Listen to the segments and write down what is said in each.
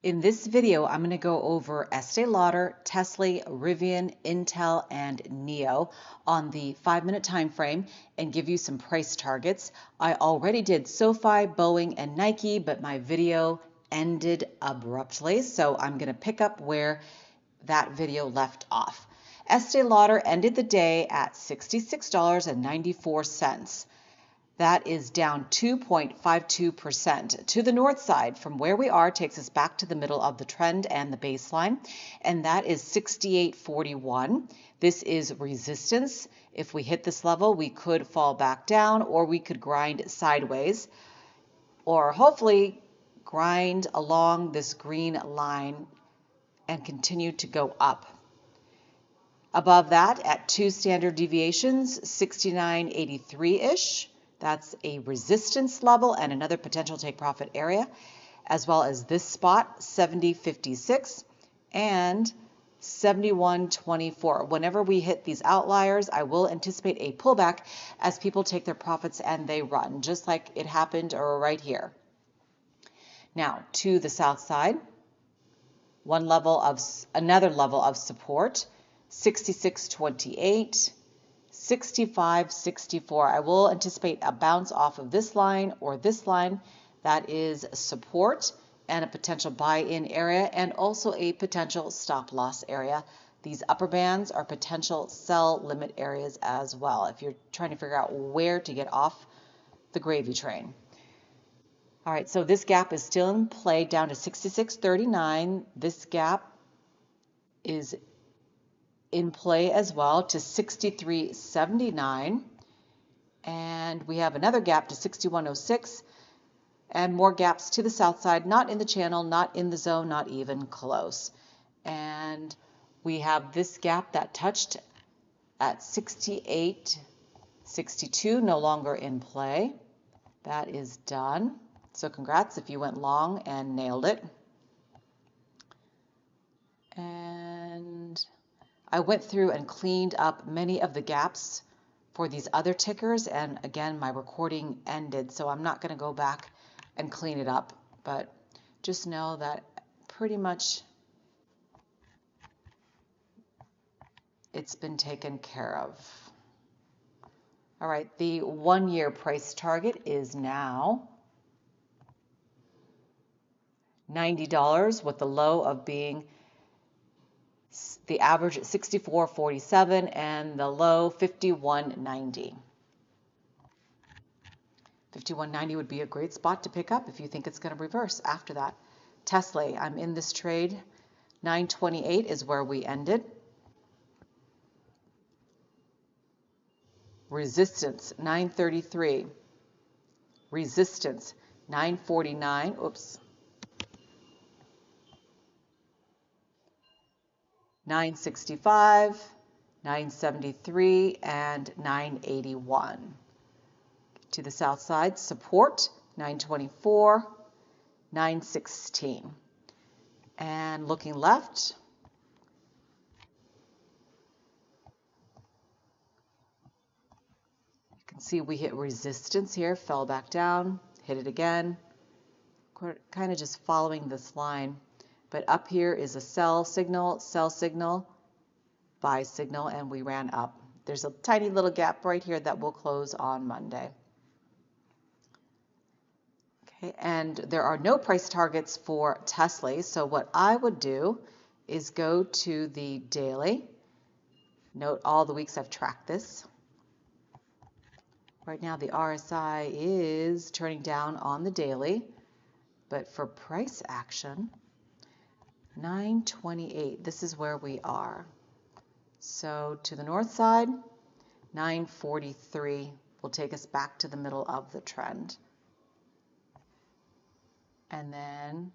In this video, I'm going to go over Estee Lauder, Tsly, Rivn, Intel, and Neo on the 5-minute time frame and give you some price targets. I already did SoFi, Boeing, and Nike, but my video ended abruptly, so I'm going to pick up where that video left off. Estee Lauder ended the day at $66.94. That is down 2.52%. To the north side from where we are takes us back to the middle of the trend and the baseline, and that is 68.41. This is resistance. If we hit this level, we could fall back down, or we could grind sideways, or hopefully grind along this green line and continue to go up. Above that, at 2 standard deviations, 69.83-ish. That's a resistance level and another potential take profit area, as well as this spot, 70.56 and 71.24. Whenever we hit these outliers, I will anticipate a pullback as people take their profits and they run, just like it happened right here. Now, to the south side, another level of support, 66.28. 65.64. I will anticipate a bounce off of this line or this line. That is support and a potential buy-in area and also a potential stop loss area. These upper bands are potential sell limit areas as well if you're trying to figure out where to get off the gravy train. All right, so this gap is still in play down to 66.39. This gap is in play as well to 63.79, and we have another gap to 61.06 and more gaps to the south side, not in the channel, not in the zone, not even close. And we have this gap that touched at 68.62, no longer in play. That is done. So congrats if you went long and nailed it. And I went through and cleaned up many of the gaps for these other tickers, and again, my recording ended, so I'm not going to go back and clean it up, but just know that pretty much it's been taken care of. All right, the 1-year price target is now $90, with the low of being the average at 64.47 and the low 51.90. 51.90 would be a great spot to pick up if you think it's going to reverse after that. Tsly, I'm in this trade. 9.28 is where we ended. Resistance 9.33. Resistance 9.49. Oops. 9.65, 9.73, and 9.81. To the south side, support 9.24, 9.16. And looking left, you can see we hit resistance here, fell back down, hit it again, kind of just following this line. But up here is a sell signal, buy signal, and we ran up. There's a tiny little gap right here that will close on Monday. Okay, and there are no price targets for Tsly, so what I would do is go to the daily. Note all the weeks I've tracked this. Right now the RSI is turning down on the daily, but for price action, 9.28, this is where we are. So to the north side, 9.43 will take us back to the middle of the trend. And then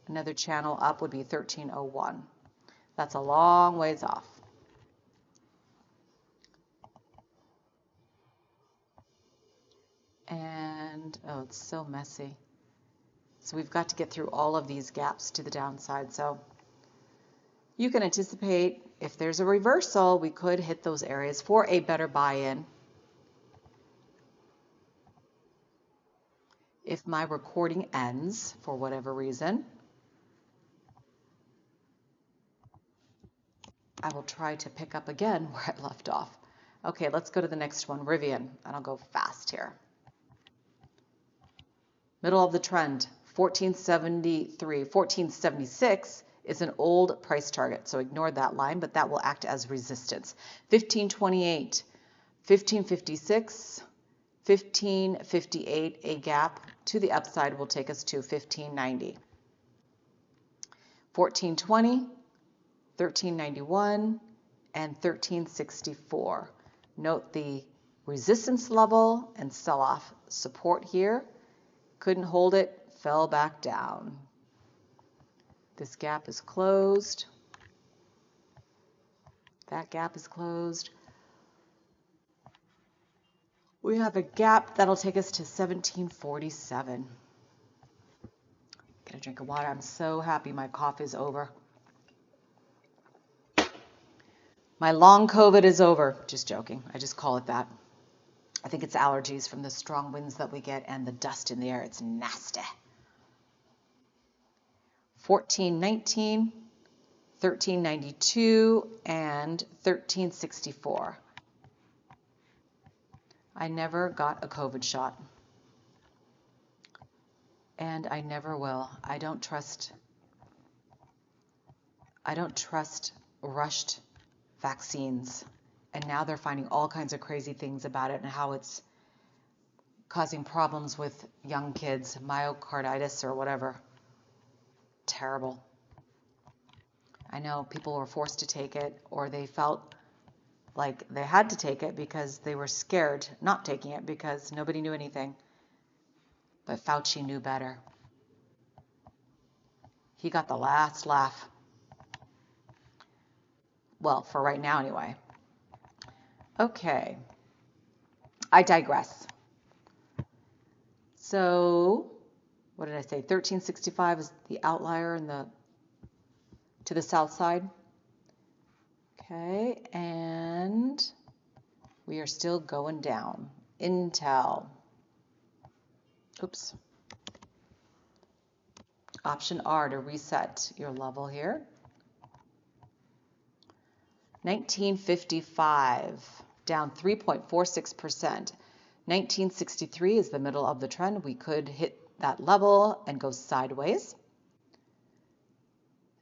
another channel up would be 13.01. That's a long ways off. And, oh, it's so messy. So we've got to get through all of these gaps to the downside. So you can anticipate if there's a reversal, we could hit those areas for a better buy-in. if my recording ends for whatever reason, I will try to pick up again where I left off. Okay, let's go to the next one, Rivn, and I'll go fast here. Middle of the trend, 1473. 1476 is an old price target, so ignore that line, but that will act as resistance. 1528, 1556, 1558, a gap to the upside will take us to 1590. 1420, 1391, and 1364. Note the resistance level and sell-off support here. Couldn't hold it, fell back down. This gap is closed. That gap is closed. We have a gap that'll take us to 1747. Get a drink of water. I'm so happy my cough is over. My long COVID is over. Just joking. I just call it that. I think it's allergies from the strong winds that we get and the dust in the air. It's nasty. 1419, 1392, and 1364. I never got a COVID shot. And I never will. I don't trust rushed vaccines. And now they're finding all kinds of crazy things about it and how it's causing problems with young kids, myocarditis or whatever. Terrible. I know people were forced to take it, or they felt like they had to take it because they were scared not taking it because nobody knew anything. But Fauci knew better. He got the last laugh. Well, for right now anyway. Okay, I digress. So, what did I say? 1365 is the outlier to the south side. Okay, and we are still going down. Intel. Oops. Option R to reset your level here. 1955. Down 3.46%. 1963 is the middle of the trend. We could hit that level and go sideways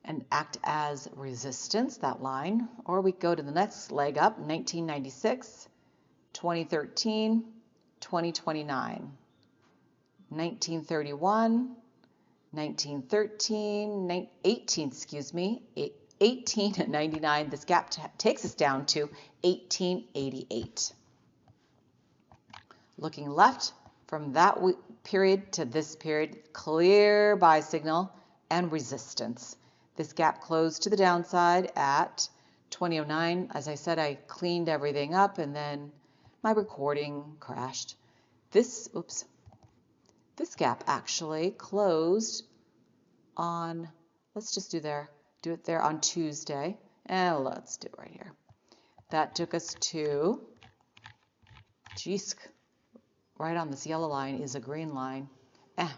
and act as resistance, that line. Or we go to the next leg up, 1996, 2013, 2029, 1931, 1913, 18, excuse me, 1899, this gap takes us down to 1888. Looking left from that period to this period, clear buy signal and resistance. This gap closed to the downside at 2009. As I said, I cleaned everything up and then my recording crashed. This gap actually closed on, let's just do it there on Tuesday. And let's do it right here. That took us to, geez, right on this yellow line is a green line. I'm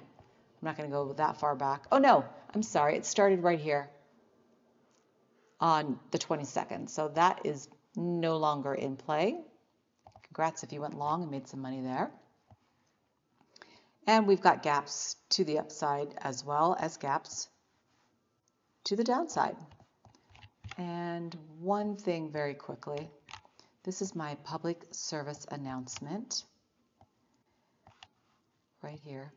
not going to go that far back. Oh no, I'm sorry. It started right here on the 22nd. So that is no longer in play. Congrats if you went long and made some money there. And we've got gaps to the upside as well as gaps to the downside. And one thing very quickly, this is my public service announcement right here.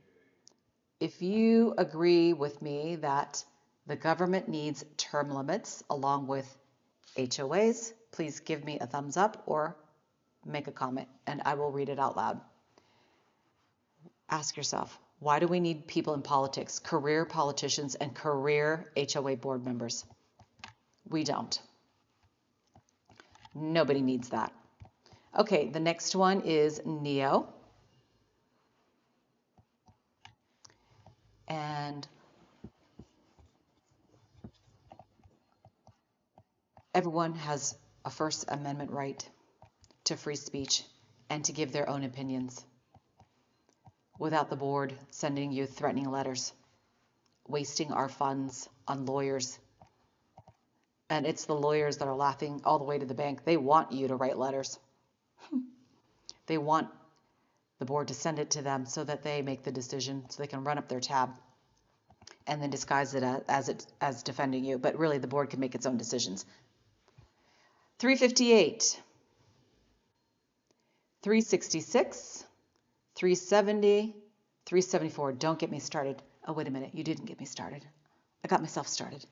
If you agree with me that the government needs term limits along with HOAs, please give me a thumbs up or make a comment and I will read it out loud. Ask yourself, why do we need people in politics, career politicians and career HOA board members? We don't. Nobody needs that. Okay, the next one is NEO. And everyone has a First Amendment right to free speech and to give their own opinions. without the board sending you threatening letters, wasting our funds on lawyers. And it's the lawyers that are laughing all the way to the bank. They want you to write letters. They want the board to send it to them so that they make the decision, so they can run up their tab and then disguise it as defending you. But really, the board can make its own decisions. 358, 366, 370, 374. Don't get me started. Oh, wait a minute. You didn't get me started. I got myself started.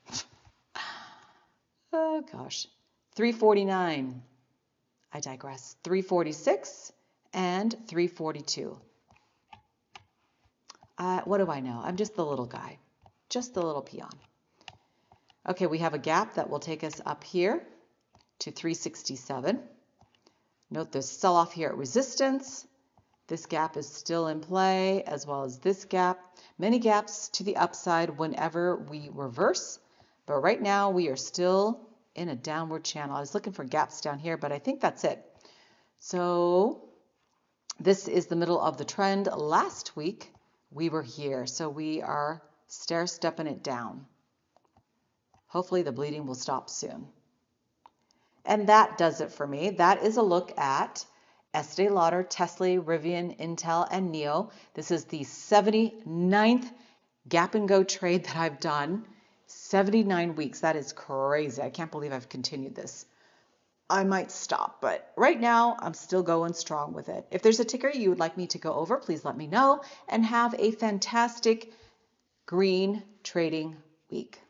Oh, gosh. 349. I digress. 346 and 342. What do I know? I'm just the little guy. Just the little peon. Okay, we have a gap that will take us up here to 367. Note the sell-off here at resistance. This gap is still in play, as well as this gap. Many gaps to the upside whenever we reverse. But right now, we are still in a downward channel. I was looking for gaps down here, but I think that's it. So this is the middle of the trend. Last week, we were here. So we are stair-stepping it down. Hopefully, the bleeding will stop soon. And that does it for me. That is a look at Estee Lauder, Tsly, Rivn, Intel, and Neo. This is the 79th gap and go trade that I've done. 79 weeks. That is crazy. I can't believe I've continued this. I might stop, but right now I'm still going strong with it. If there's a ticker you would like me to go over, please let me know, and have a fantastic green trading week.